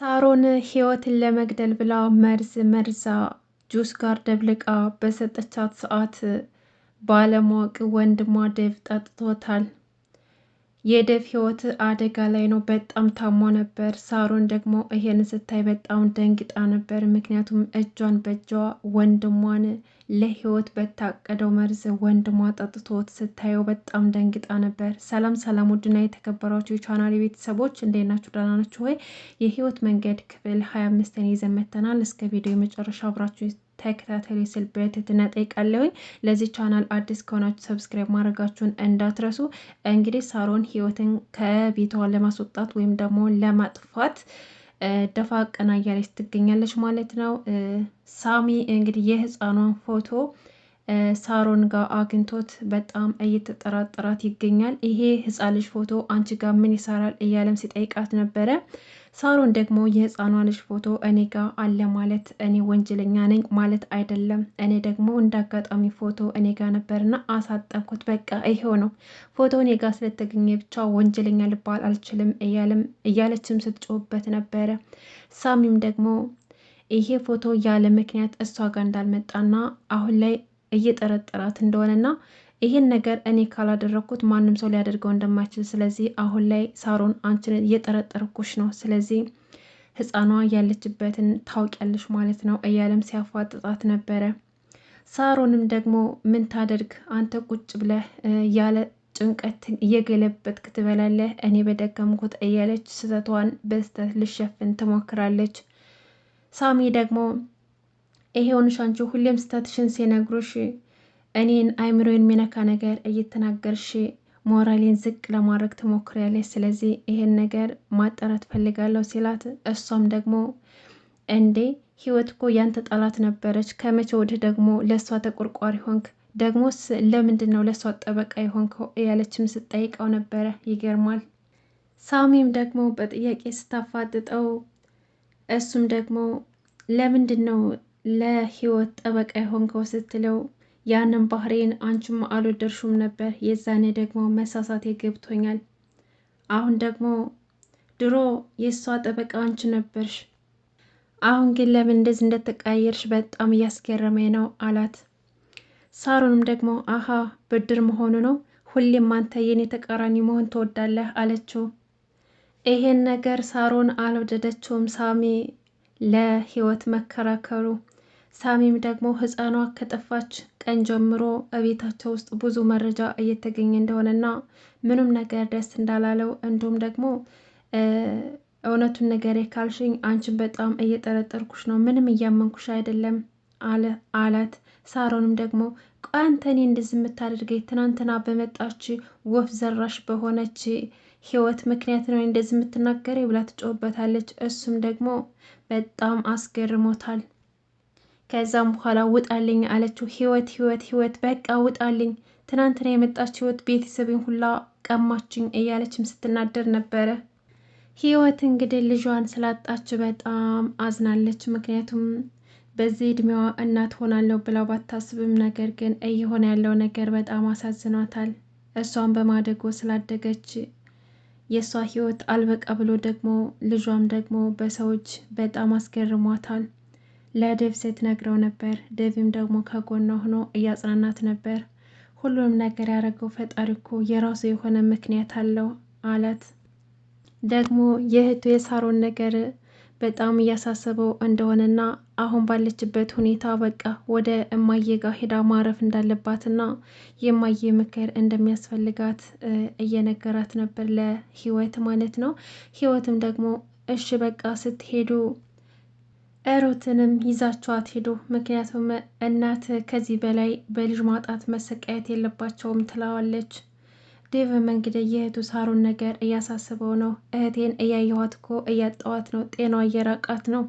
ሳሮን ህይወትን ለመግደል ብላ መርዛ ጁስ ጋር ደብልቃ በሰጠቻት ሰዓት ባለማወቅ ወንድሟ ዴቭ ጠጥቶታል። የዴቭ ህይወት አደጋ ላይ ነው። በጣም ታሞ ነበር። ሳሮን ደግሞ ይሄን ስታይ በጣም ደንግጣ ነበር። ምክንያቱም እጇን በእጇ ወንድሟን ለህይወት በታቀደው መርዝ ወንድሟ ጠጥቶት ስታየው በጣም ደንግጣ ነበር። ሰላም ሰላም! ውድና የተከበራችሁ የቻናሌ ቤተሰቦች እንዴት ናችሁ? ደህና ናችሁ ወይ? የህይወት መንገድ ክፍል 25ን ይዘን መጥተናል። እስከ ቪዲዮ መጨረሻ አብራችሁ ተከታተሉ ስል በትህትና እጠይቃለሁኝ። ለዚህ ቻናል አዲስ ከሆናችሁ ሰብስክራይብ ማድረጋችሁን እንዳትረሱ። እንግዲህ ሳሮን ህይወትን ከቤቷ ለማስወጣት ወይም ደግሞ ለማጥፋት ደፋ ቀና እያለች ትገኛለች ማለት ነው። ሳሚ እንግዲህ የህፃኗን ፎቶ ሳሮን ጋር አግኝቶት በጣም እየተጠራጠራት ይገኛል። ይሄ ህፃን ልጅ ፎቶ አንቺ ጋር ምን ይሰራል እያለም ሲጠይቃት ነበረ። ሳሮን ደግሞ የህፃኗ ልጅ ፎቶ እኔ ጋር አለ ማለት እኔ ወንጀለኛ ነኝ ማለት አይደለም። እኔ ደግሞ እንዳጋጣሚ ፎቶ እኔ ጋር ነበርና አሳጠብኩት። በቃ ይሄው ነው። ፎቶ እኔ ጋር ስለተገኘ ብቻ ወንጀለኛ ልባል አልችልም እያለችም ስትጮህበት ነበረ። ሳሚም ደግሞ ይሄ ፎቶ ያለ ምክንያት እሷ ጋር እንዳልመጣና አሁን ላይ እየጠረጠራት እንደሆነና ይህን ነገር እኔ ካላደረግኩት ማንም ሰው ሊያደርገው እንደማይችል፣ ስለዚህ አሁን ላይ ሳሮን አንቺን እየጠረጠርኩሽ ነው፣ ስለዚህ ህፃኗ ያለችበትን ታውቂያለሽ ማለት ነው እያለም ሲያፋጥጣት ነበረ። ሳሮንም ደግሞ ምን ታደርግ አንተ ቁጭ ብለህ ያለ ጭንቀት እየገለበጥክ ትበላለህ፣ እኔ በደገምኩት እያለች ስህተቷን በስተት ልሸፍን ትሞክራለች። ሳሚ ደግሞ ይሄውንሽ አንቺ ሁሌም ስህተትሽን ሲነግሩሽ እኔን አይምሮዬን የሚነካ ነገር እየተናገርሽ ሞራሌን ዝቅ ለማድረግ ትሞክሪያለሽ። ስለዚህ ይሄን ነገር ማጣራት ፈልጋለሁ ሲላት፣ እሷም ደግሞ እንዴ ህይወት እኮ ያንተ ጠላት ነበረች፣ ከመቼ ወዲህ ደግሞ ለእሷ ተቆርቋሪ ሆንክ? ደግሞስ ለምንድን ነው ለእሷ ጠበቃ የሆንከው? እያለችም ስጠይቀው ነበረ። ይገርማል። ሳሚም ደግሞ በጥያቄ ስታፋጥጠው እሱም ደግሞ ለምንድን ነው ለህይወት ጠበቃ የሆንከው ስትለው ያንን ባህሬን አንቺም አልወደድሽም ነበር። የዛኔ ደግሞ መሳሳቴ ገብቶኛል። አሁን ደግሞ ድሮ የእሷ ጠበቃ አንቺ ነበርሽ። አሁን ግን ለምን እንደዚህ እንደተቀያየርሽ በጣም እያስገረመኝ ነው አላት። ሳሮንም ደግሞ አሀ ብድር መሆኑ ነው፣ ሁሌም አንተ የኔ ተቃራኒ መሆን ትወዳለህ አለችው። ይሄን ነገር ሳሮን አልወደደችውም፣ ሳሚ ለህይወት መከራከሩ። ሳሚም ደግሞ ህፃኗ ከጠፋች ቀን ጀምሮ እቤታቸው ውስጥ ብዙ መረጃ እየተገኘ እንደሆነና ምንም ነገር ደስ እንዳላለው እንዲሁም ደግሞ እውነቱን ነገር ካልሽኝ አንቺን በጣም እየጠረጠርኩሽ ነው፣ ምንም እያመንኩሽ አይደለም አላት። ሳሮንም ደግሞ ቆይ አንተ እኔ እንደዚህ የምታደርገኝ ትናንትና በመጣች ወፍ ዘራሽ በሆነች ህይወት ምክንያት ነው እንደዚህ የምትናገረኝ ብላ ትጮህበታለች። እሱም ደግሞ በጣም አስገርሞታል። ከዛም በኋላ ውጣልኝ አለችው። ህይወት በቃ ውጣልኝ፣ ትናንትና የመጣች ህይወት ቤተሰብን ሁላ ቀማችኝ እያለችም ስትናደር ነበረ። ህይወት እንግዲህ ልጇን ስላጣች በጣም አዝናለች። ምክንያቱም በዚህ እድሜዋ እናት ሆናለሁ ብላ ባታስብም ነገር ግን እየሆነ ያለው ነገር በጣም አሳዝኗታል። እሷን በማደጎ ስላደገች የእሷ ህይወት አልበቃ ብሎ ደግሞ ልጇም ደግሞ በሰዎች በጣም አስገርሟታል። ለዴቭ ስትነግረው ነበር። ዴቭም ደግሞ ከጎኗ ሆኖ እያጽናናት ነበር። ሁሉንም ነገር ያደረገው ፈጣሪ እኮ የራሱ የሆነ ምክንያት አለው አላት። ደግሞ የእህቱ የሳሮን ነገር በጣም እያሳሰበው እንደሆነና አሁን ባለችበት ሁኔታ በቃ ወደ እማዬ ጋር ሄዳ ማረፍ እንዳለባትና የማዬ ምክር እንደሚያስፈልጋት እየነገራት ነበር፣ ለህይወት ማለት ነው። ህይወትም ደግሞ እሺ በቃ ስትሄዱ ሩትንም ይዛችኋት ሄዱ፣ ምክንያቱም እናት ከዚህ በላይ በልጅ ማጣት መሰቃየት የለባቸውም ትለዋለች። ዴቭም እንግዲህ የእህቱ ሳሮን ነገር እያሳስበው ነው። እህቴን እያየኋት እኮ እያጣዋት ነው፣ ጤናዋ እየራቃት ነው፣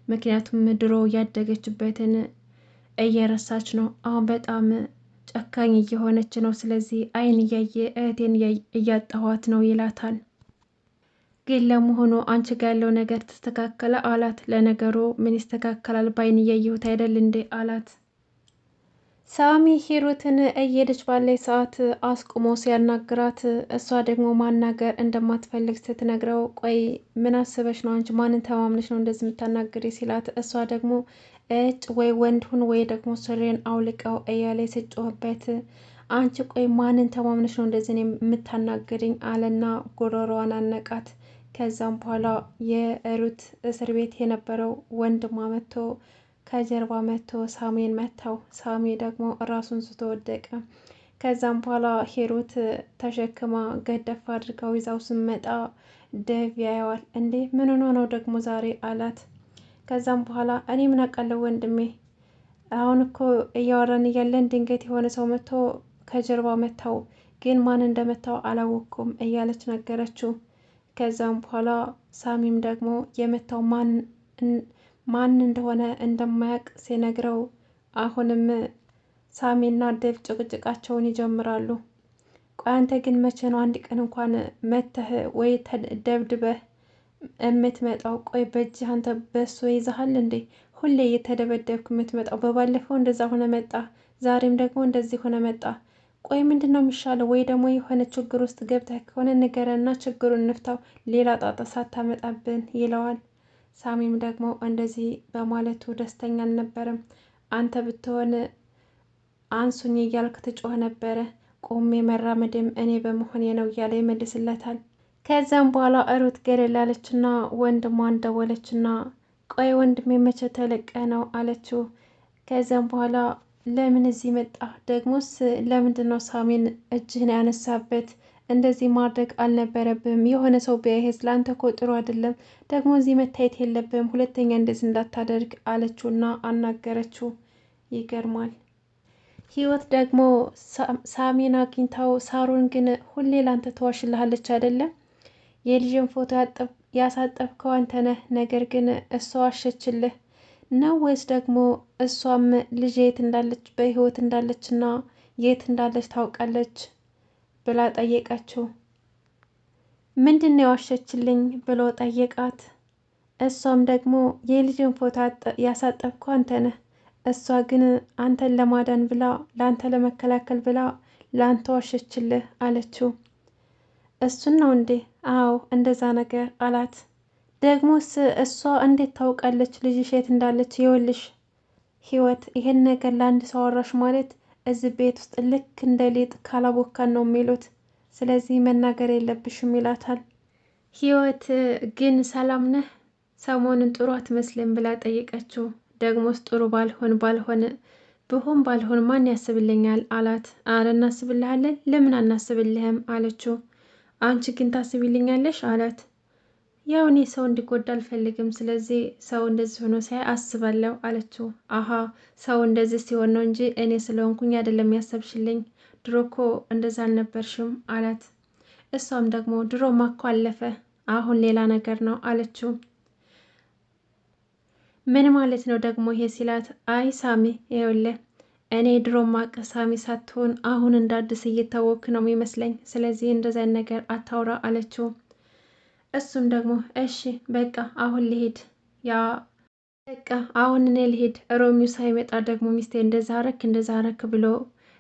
ምክንያቱም ድሮ ያደገችበትን እየረሳች ነው፣ አሁን በጣም ጨካኝ እየሆነች ነው፣ ስለዚህ አይን እያየ እህቴን እያጣኋት ነው ይላታል። ግን ለመሆኑ አንቺ ጋር ያለው ነገር ተስተካከለ አላት። ለነገሩ ምን ይስተካከላል፣ ባይን እያየሁት አይደል እንዴ አላት። ሳሚ ሂሩትን እየሄደች ባለች ሰዓት አስቁሞ ሲያናግራት እሷ ደግሞ ማናገር እንደማትፈልግ ስትነግረው ቆይ ምን አስበሽ ነው አንቺ ማንን ተማምነሽ ነው እንደዚህ የምታናግሪ ሲላት እሷ ደግሞ እጭ ወይ ወንድ ሁን ወይ ደግሞ ሱሪን አውልቀው እያለ ስጮህበት አንቺ ቆይ ማንን ተማምነሽ ነው እንደዚህ የምታናግርኝ አለና ጉሮሮዋን አነቃት። ከዛም በኋላ የሩት እስር ቤት የነበረው ወንድሟ መጥቶ ከጀርባ መጥቶ ሳሚን መታው። ሳሚ ደግሞ ራሱን ስቶ ወደቀ። ከዛም በኋላ ሂሩት ተሸክማ ገደፍ አድርጋው ይዛው ስመጣ ደቭ ያየዋል። እንዴ ምን ሆኖ ነው ደግሞ ዛሬ አላት። ከዛም በኋላ እኔ ምን አውቃለሁ ወንድሜ፣ አሁን እኮ እያወራን እያለን ድንገት የሆነ ሰው መጥቶ ከጀርባ መታው፣ ግን ማን እንደመታው አላወቅኩም እያለች ነገረችው። ከዛም በኋላ ሳሚም ደግሞ የመታው ማን እንደሆነ እንደማያውቅ ሲነግረው አሁንም ሳሚና ዴቭ ጭቅጭቃቸውን ይጀምራሉ። ቆይ አንተ ግን መቼ ነው አንድ ቀን እንኳን መተህ ወይ ደብድበህ የምትመጣው? ቆይ በእጅህ አንተ በሶ ይዘሃል እንዴ? ሁሌ እየተደበደብክ የምትመጣው? በባለፈው እንደዛ ሆነ መጣ፣ ዛሬም ደግሞ እንደዚህ ሆነ መጣ። ቆይ ምንድን ነው የሚሻለው? ወይ ደግሞ የሆነ ችግር ውስጥ ገብተህ ከሆነ ንገረና ችግሩን እንፍታው፣ ሌላ ጣጣ ሳታመጣብን ይለዋል። ሳሚም ደግሞ እንደዚህ በማለቱ ደስተኛ አልነበረም። አንተ ብትሆን አንሱኝ እያልክ ትጮህ ነበረ፣ ቆሜ መራመድም እኔ በመሆኔ ነው እያለ ይመልስለታል። ከዚያም በኋላ ሩት ገለላለችና ወንድሟን ደወለችና ቆይ ወንድሜ መቼ ተለቀ ነው አለችው። ከዚያም በኋላ ለምን እዚህ መጣ? ደግሞስ ለምንድን ነው ሳሚን እጅህን ያነሳበት? እንደዚህ ማድረግ አልነበረብም። የሆነ ሰው ቢያይህስ ለአንተ እኮ ጥሩ አይደለም። ደግሞ እዚህ መታየት የለብም። ሁለተኛ እንደዚህ እንዳታደርግ አለችውና አናገረችው። ይገርማል። ህይወት ደግሞ ሳሚን አግኝታው ሳሩን ግን ሁሌ ላንተ ተዋሽልሃለች አይደለም? የልጅን ፎቶ ያሳጠብከው አንተ ነህ፣ ነገር ግን እሷ ዋሸችልህ ነው ወይስ ደግሞ እሷም ልጅ የት እንዳለች በህይወት እንዳለችና የት እንዳለች ታውቃለች ብላ ጠየቀችው። ምንድን ነው የዋሸችልኝ ብሎ ጠየቃት። እሷም ደግሞ የልጅን ፎቶ ያሳጠብከው አንተ ነህ፣ እሷ ግን አንተን ለማዳን ብላ ለአንተ ለመከላከል ብላ ለአንተ ዋሸችልህ አለችው። እሱን ነው እንዴ? አዎ እንደዛ ነገር አላት። ደግሞስ እሷ እንዴት ታውቃለች ልጅሽ የት እንዳለች? ይኸውልሽ ህይወት፣ ይሄን ነገር ለአንድ ሰው አወራሽ ማለት እዚህ ቤት ውስጥ ልክ እንደ ሊጥ ካላቦካን ነው የሚሉት። ስለዚህ መናገር የለብሽም ይላታል። ህይወት ግን ሰላም ነህ? ሰሞኑን ጥሩ አትመስልም ብላ ጠየቀችው። ደግሞስ ጥሩ ብሆን ባልሆን ማን ያስብልኛል አላት። አረ እናስብልሃለን፣ ለምን አናስብልህም አለችው። አንቺ ግን ታስቢልኛለሽ አላት። ያው እኔ ሰው እንዲጎዳ አልፈልግም፣ ስለዚህ ሰው እንደዚህ ሆኖ ሳይ አስባለሁ አለችው። አሀ ሰው እንደዚህ ሲሆን ነው እንጂ እኔ ስለሆንኩኝ አይደለም ያሰብሽልኝ፣ ድሮ እኮ እንደዛ አልነበርሽም አላት። እሷም ደግሞ ድሮማ እኮ አለፈ፣ አሁን ሌላ ነገር ነው አለችው። ምን ማለት ነው ደግሞ ይሄ ሲላት፣ አይ ሳሚ ይኸውልህ እኔ ድሮማ ሳሚ ሳትሆን አሁን እንደ አዲስ እየታወክ ነው የሚመስለኝ፣ ስለዚህ እንደዛ ነገር አታውራ አለችው። እሱም ደግሞ እሺ በቃ አሁን ልሄድ፣ በቃ አሁን እኔ ልሄድ፣ ሮሚው ሳይመጣ ደግሞ ሚስቴ እንደዛ አረክ ብሎ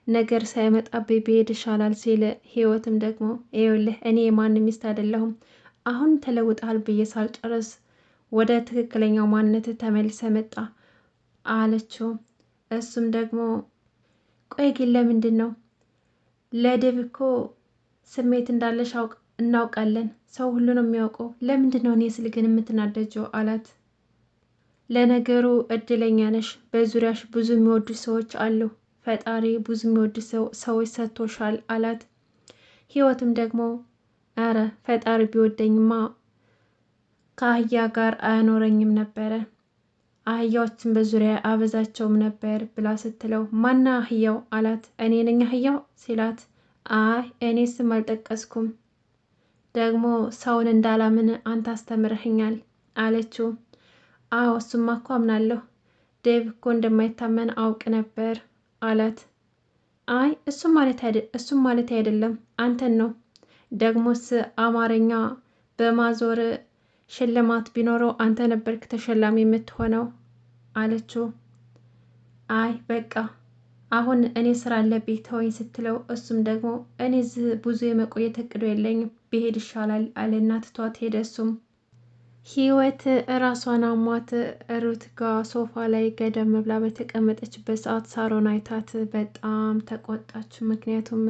ነገር ሳይመጣብኝ ብሄድ ይሻላል ሲል፣ ህይወትም ደግሞ ይኸውልህ እኔ የማንም ሚስት አይደለሁም፣ አሁን ተለውጠሃል ብዬ ሳልጨርስ ወደ ትክክለኛው ማንነት ተመልሰ መጣ አለችው። እሱም ደግሞ ቆይ ግን ለምንድን ነው? ለዴቭ እኮ ስሜት እንዳለሽ እናውቃለን፣ ሰው ሁሉ ነው የሚያውቀው፣ ለምንድን ነው እኔ ስል ግን የምትናደጀው አላት። ለነገሩ እድለኛ ነሽ፣ በዙሪያሽ ብዙ የሚወዱ ሰዎች አሉ፣ ፈጣሪ ብዙ የሚወዱ ሰዎች ሰጥቶሻል አላት። ህይወትም ደግሞ አረ ፈጣሪ ቢወደኝማ ከአህያ ጋር አያኖረኝም ነበረ፣ አህያዎችን በዙሪያ አበዛቸውም ነበር ብላ ስትለው፣ ማና አህያው አላት። እኔ ነኝ አህያው ሲላት፣ አይ እኔ ስም አልጠቀስኩም፣ ደግሞ ሰውን እንዳላምን አንተ አስተምረህኛል አለችው። አዎ እሱማ እኮ አምናለሁ፣ ዴቭ እኮ እንደማይታመን አውቅ ነበር አላት። አይ እሱም ማለት አይደለም አንተን ነው፣ ደግሞስ አማርኛ በማዞር ሽልማት ቢኖረው አንተ ነበርክ ተሸላሚ የምትሆነው አለችው። አይ በቃ አሁን እኔ ስራ አለብኝ ተወኝ ስትለው እሱም ደግሞ እኔ ብዙ የመቆየት እቅዱ የለኝም ብሄድ ይሻላል አለና ትቷት ሄደ። እሱም ህይወት እራሷን አሟት ሩት ጋር ሶፋ ላይ ገደም ብላ በተቀመጠችበት ሰዓት ሳሮን አይታት በጣም ተቆጣች። ምክንያቱም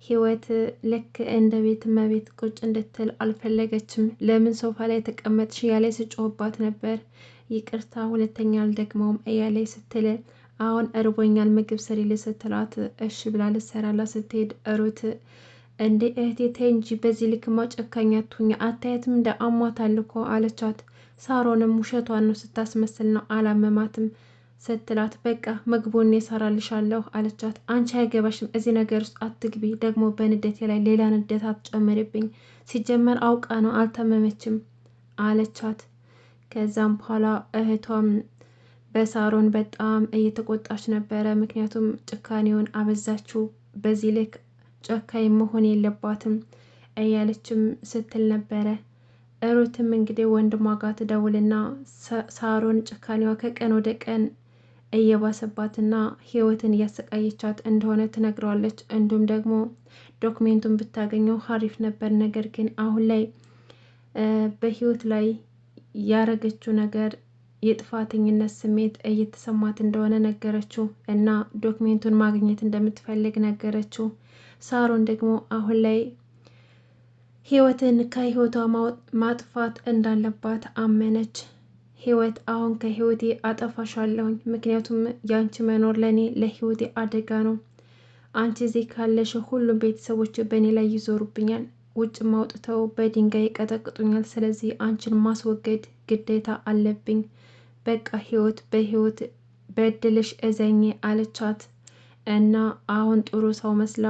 ህይወት ልክ እንደ ቤት እመቤት ቁጭ እንድትል አልፈለገችም። ለምን ሶፋ ላይ ተቀመጥሽ እያለች ስጮህባት ነበር። ይቅርታ ሁለተኛ አልደግመውም እያለች ስትል አሁን እርቦኛል ምግብ ስሪልኝ ስትላት እሺ ብላ ልትሰራላት ስትሄድ ሩት እንዴ እህቴ ተይ እንጂ በዚህ ልክማ ጨካኝ አትሁኝ፣ አታያትም እንደ አሟታል እኮ አለቻት። ሳሮንም ውሸቷን ነው ስታስመስል ነው አላመማትም ስትላት በቃ ምግቡን እሰራልሻለሁ አለቻት። አንቺ አይገባሽም፣ እዚህ ነገር ውስጥ አትግቢ፣ ደግሞ በንዴቴ ላይ ሌላ ንዴት አትጨምርብኝ፣ ሲጀመር አውቃ ነው አልተመመችም አለቻት። ከዛም በኋላ እህቷም በሳሮን በጣም እየተቆጣች ነበረ። ምክንያቱም ጭካኔውን አበዛችው፣ በዚህ ልክ ጨካኝ መሆን የለባትም እያለችም ስትል ነበረ። ሩትም እንግዲህ ወንድሟ ጋር ትደውልና ሳሮን ጭካኔዋ ከቀን ወደ ቀን እየባሰባትና ህይወትን እያሰቃየቻት እንደሆነ ትነግረዋለች። እንዲሁም ደግሞ ዶክሜንቱን ብታገኘው ሀሪፍ ነበር፣ ነገር ግን አሁን ላይ በህይወት ላይ ያረገችው ነገር የጥፋተኝነት ስሜት እየተሰማት እንደሆነ ነገረችው እና ዶክሜንቱን ማግኘት እንደምትፈልግ ነገረችው። ሳሮን ደግሞ አሁን ላይ ህይወትን ከህይወቷ ማጥፋት እንዳለባት አመነች። ህይወት አሁን ከህይወቴ አጠፋሻለሁኝ፣ ምክንያቱም ያንቺ መኖር ለእኔ ለህይወቴ አደጋ ነው። አንቺ እዚህ ካለሽ ሁሉም ቤተሰቦች በእኔ ላይ ይዞሩብኛል፣ ውጭም አውጥተው በድንጋይ ይቀጠቅጡኛል። ስለዚህ አንቺን ማስወገድ ግዴታ አለብኝ። በቃ ህይወት በህይወት በድልሽ እዘኝ አለቻት እና አሁን ጥሩ ሰው መስላ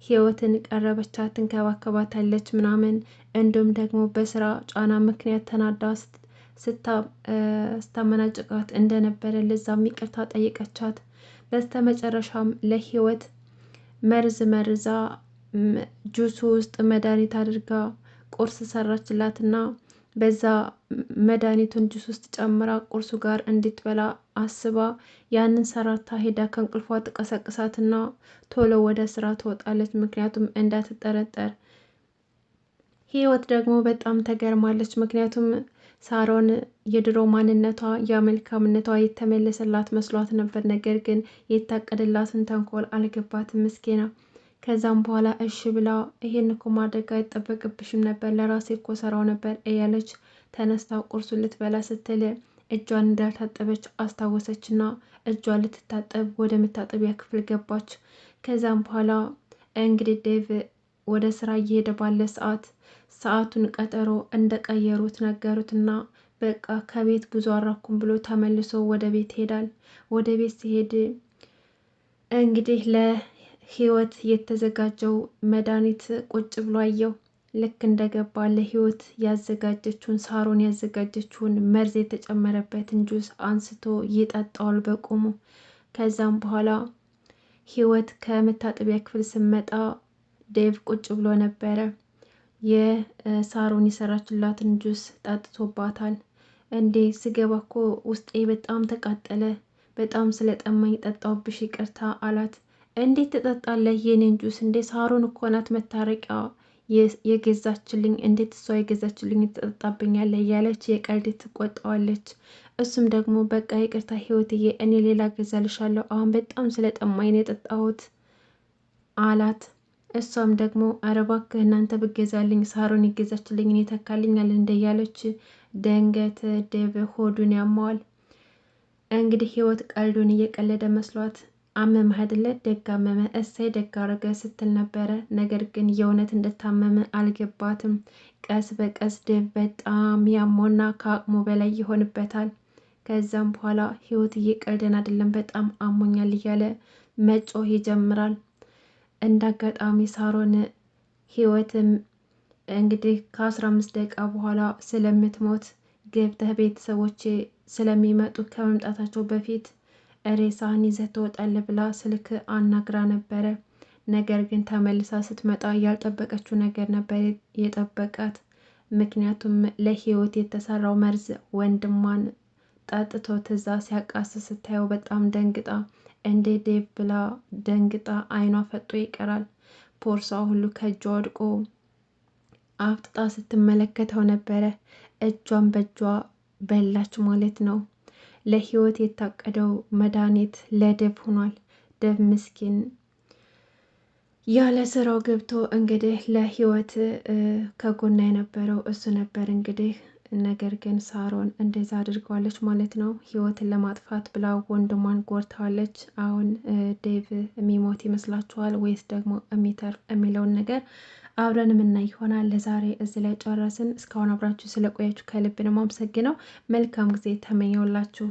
ህይወትን ቀረበቻት፣ ትንከባከባታለች ምናምን። እንዲሁም ደግሞ በስራ ጫና ምክንያት ተናዳ ስታመናጭቃት እንደነበረ ለዛም ይቅርታ ጠይቀቻት። በስተመጨረሻም ለህይወት መርዝ መርዛ ጁሱ ውስጥ መድኃኒት አድርጋ ቁርስ ሰራችላትና በዛ መድኃኒቱን ጁስ ውስጥ ጨምራ ቁርሱ ጋር እንድትበላ አስባ ያንን ሰራታ ሄዳ ከእንቅልፏ ትቀሰቅሳትና ቶሎ ወደ ስራ ትወጣለች። ምክንያቱም እንዳትጠረጠር። ህይወት ደግሞ በጣም ተገርማለች። ምክንያቱም ሳሮን የድሮ ማንነቷ የመልካምነቷ የተመለሰላት መስሏት ነበር። ነገር ግን የታቀደላትን ተንኮል አልገባትም ምስኪና። ከዛም በኋላ እሺ ብላ ይሄን እኮ ማድረግ አይጠበቅብሽም ነበር፣ ለራሴ እኮ ሰራው ነበር እያለች ተነስታ ቁርሱን ልትበላ ስትል እጇን እንዳልታጠበች አስታወሰችና እጇን ልትታጠብ ወደ መታጠቢያ ክፍል ገባች። ከዛም በኋላ እንግዲህ ዴቭ ወደ ስራ እየሄደ ባለ ሰዓቱን ቀጠሮ እንደቀየሩት ነገሩትና በቃ ከቤት ብዙ አራኩም ብሎ ተመልሶ ወደ ቤት ይሄዳል። ወደ ቤት ሲሄድ እንግዲህ ለህይወት የተዘጋጀው መድኃኒት ቁጭ ብሎ አየው። ልክ እንደገባ ለህይወት ያዘጋጀችውን ሳሮን ያዘጋጀችውን መርዝ የተጨመረበትን ጁስ አንስቶ ይጠጣዋል በቁሙ። ከዛም በኋላ ህይወት ከመታጠቢያ ክፍል ስመጣ ዴቭ ቁጭ ብሎ ነበረ። የሳሮን የሰራችላትን ጁስ ጠጥቶባታል። እንዴ ስገባ እኮ ውስጤ በጣም ተቃጠለ፣ በጣም ስለጠማኝ ጠጣውብሽ፣ ይቅርታ አላት። እንዴት ትጠጣለህ የኔን ጁስ? እንዴ ሳሮን እኮ ናት መታረቂያ የገዛችልኝ፣ እንዴት እሷ የገዛችልኝ ትጠጣብኛለህ? እያለች የቀልድ ትቆጣዋለች። እሱም ደግሞ በቃ ይቅርታ ህይወትዬ፣ እኔ ሌላ ገዛልሻለሁ፣ አሁን በጣም ስለጠማኝ ነው የጠጣሁት አላት። እሷም ደግሞ ኧረ እባክህ እናንተ ብገዛልኝ ሳሮን የገዛችልኝ እኔ ተካልኛል እንደ እያለች ደንገት ዴቭ ሆዱን ያማዋል። እንግዲህ ህይወት ቀልዱን እየቀለደ መስሏት አመመህ አይደለ? ደግ አመመ፣ እሰይ ደግ አረገ ስትል ነበረ። ነገር ግን የእውነት እንደታመመ አልገባትም። ቀስ በቀስ ዴቭ በጣም ያሞና ከአቅሙ በላይ ይሆንበታል። ከዛም በኋላ ህይወት እየቀልደን አይደለም በጣም አሞኛል እያለ መጮህ ይጀምራል። እንዳጋጣሚ ሳሮን ህይወትም እንግዲህ ከ15 ደቂቃ በኋላ ስለምትሞት ገብተህ ቤተሰቦቼ ስለሚመጡ ከመምጣታቸው በፊት ሬሳህን ይዘህ ትወጣለህ ብላ ስልክ አናግራ ነበረ። ነገር ግን ተመልሳ ስትመጣ ያልጠበቀችው ነገር ነበር የጠበቃት። ምክንያቱም ለህይወት የተሰራው መርዝ ወንድሟን ጠጥቶ ትዛ ሲያቃስ ስታየው በጣም ደንግጣ እንዴ ዴቭ ብላ ደንግጣ አይኗ ፈጦ ይቀራል። ቦርሳ ሁሉ ከእጇ ወድቆ አፍጥጣ ስትመለከተው ነበረ። እጇን በእጇ በላች ማለት ነው። ለህይወት የታቀደው መድኃኒት ለዴቭ ሆኗል። ዴቭ ምስኪን ያለ ስራው ገብቶ እንግዲህ ለህይወት ከጎና የነበረው እሱ ነበር እንግዲህ። ነገር ግን ሳሮን እንደዛ አድርገዋለች ማለት ነው። ህይወትን ለማጥፋት ብላ ወንድሟን ጎድታዋለች። አሁን ዴቭ የሚሞት ይመስላችኋል ወይስ ደግሞ የሚተርፍ የሚለውን ነገር አብረን የምናይ ይሆናል። ለዛሬ እዚህ ላይ ጨረስን። እስካሁን አብራችሁ ስለቆያችሁ ከልብ ነው የማመሰግነው። መልካም ጊዜ ተመኘውላችሁ።